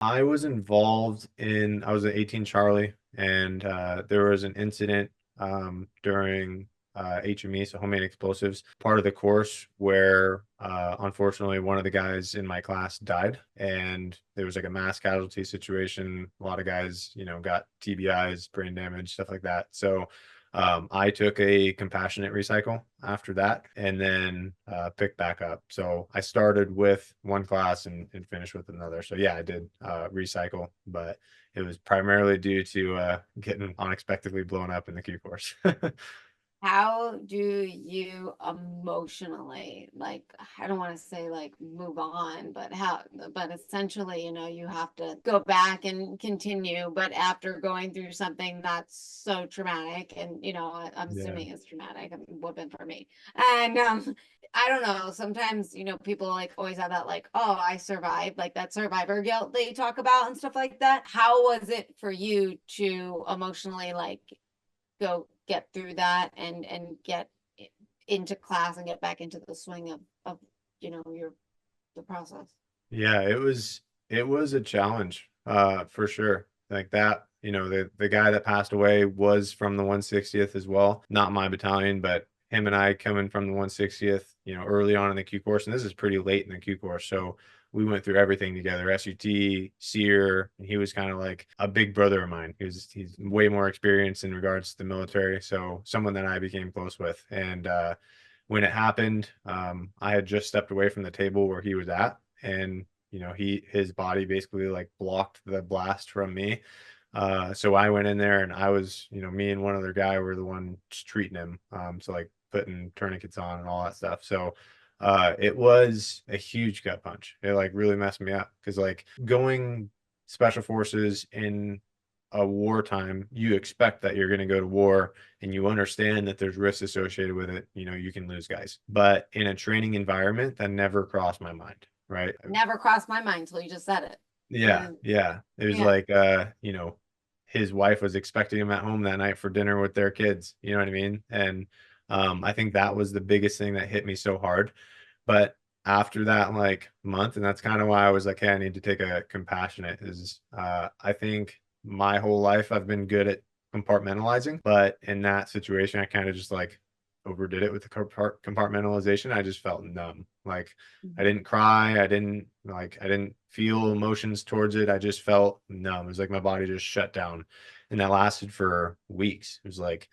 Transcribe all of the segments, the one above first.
I was involved in, I was at 18 Charlie, and there was an incident during HME, so homemade explosives, part of the course where unfortunately one of the guys in my class died, and there was like a mass casualty situation. A lot of guys, got TBIs, brain damage, stuff like that. So I took a compassionate recycle after that and then picked back up. So I started with one class and finished with another. So yeah, I did recycle, but it was primarily due to getting unexpectedly blown up in the Q course. How do you emotionally, like, I don't want to say like move on, but essentially, you have to go back and continue. But after going through something that's so traumatic, and, I'm Yeah. assuming it's traumatic, would have been for me. And I don't know, sometimes, people like always have that, like, oh, I survived, like that survivor guilt they talk about and stuff like that. How was it for you to emotionally, like, go get through that and get into class and get back into the swing of your the process? Yeah, it was a challenge, for sure. Like that, the guy that passed away was from the 160th as well. Not my battalion, but him and I coming from the 160th, early on in the Q course, and this is pretty late in the Q course. So we went through everything together, SUT, SEER, and he was kind of like a big brother of mine. He's way more experienced in regards to the military, so someone that I became close with. And when it happened, I had just stepped away from the table where he was at, and his body basically like blocked the blast from me. So I went in there, and I was, me and one other guy were the ones treating him. So like putting tourniquets on and all that stuff. So it was a huge gut punch. It like really messed me up because like going special forces in a wartime, you expect that you're going to go to war and you understand that there's risks associated with it. You can lose guys, but in a training environment, that never crossed my mind. Right. Never crossed my mind till you just said it. Yeah. And Yeah. It was yeah. like, his wife was expecting him at home that night for dinner with their kids. You know what I mean? And I think that was the biggest thing that hit me so hard. But after that, like month, and that's kind of why I was like, hey, I need to take a compassionate, is I think my whole life I've been good at compartmentalizing, but in that situation, I kind of just like overdid it with the compartmentalization. I just felt numb. Like I Mhm. didn't cry. I didn't feel emotions towards it. I just felt numb. It was like my body just shut down. And that lasted for weeks. It was like,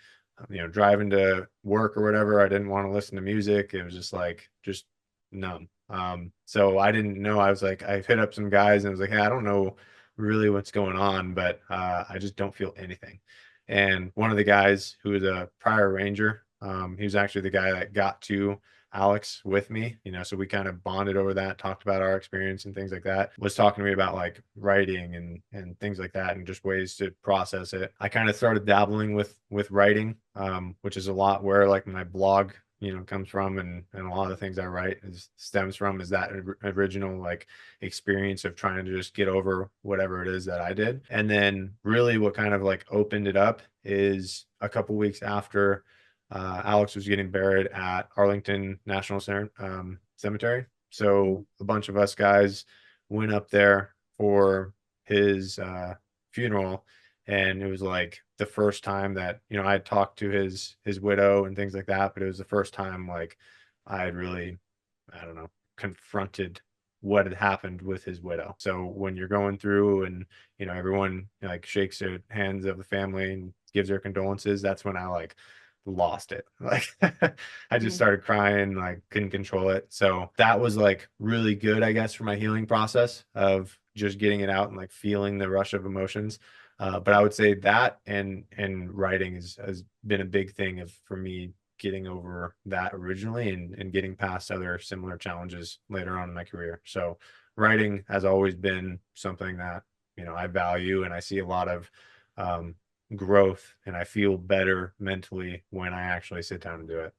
driving to work or whatever, I didn't want to listen to music. It was just like, just numb. So I didn't know. I was like, I hit up some guys and I was like, hey, I don't know really what's going on, but I just don't feel anything. And one of the guys who was a prior ranger, he was actually the guy that got to Alex with me, so we kind of bonded over that, talked about our experience and things like that, was talking to me about like writing and things like that and just ways to process it. I kind of started dabbling with writing, which is a lot where like my blog, comes from, and a lot of the things I write stems from is that original like experience of trying to just get over whatever it is that I did. And then really what kind of like opened it up is a couple weeks after Alex was getting buried at Arlington National Cemetery. So a bunch of us guys went up there for his funeral, and it was like the first time that I had talked to his widow and things like that, but it was the first time like I had really, I don't know, confronted what had happened with his widow. So when you're going through and everyone like shakes their hands of the family and gives their condolences, that's when I like lost it. Like I just Mhm. started crying, like couldn't control it. So that was like really good, I guess, for my healing process of just getting it out and like feeling the rush of emotions. But I would say that and writing has been a big thing of for me getting over that originally and getting past other similar challenges later on in my career. So writing has always been something that, I value, and I see a lot of um, growth, and I feel better mentally when I actually sit down and do it.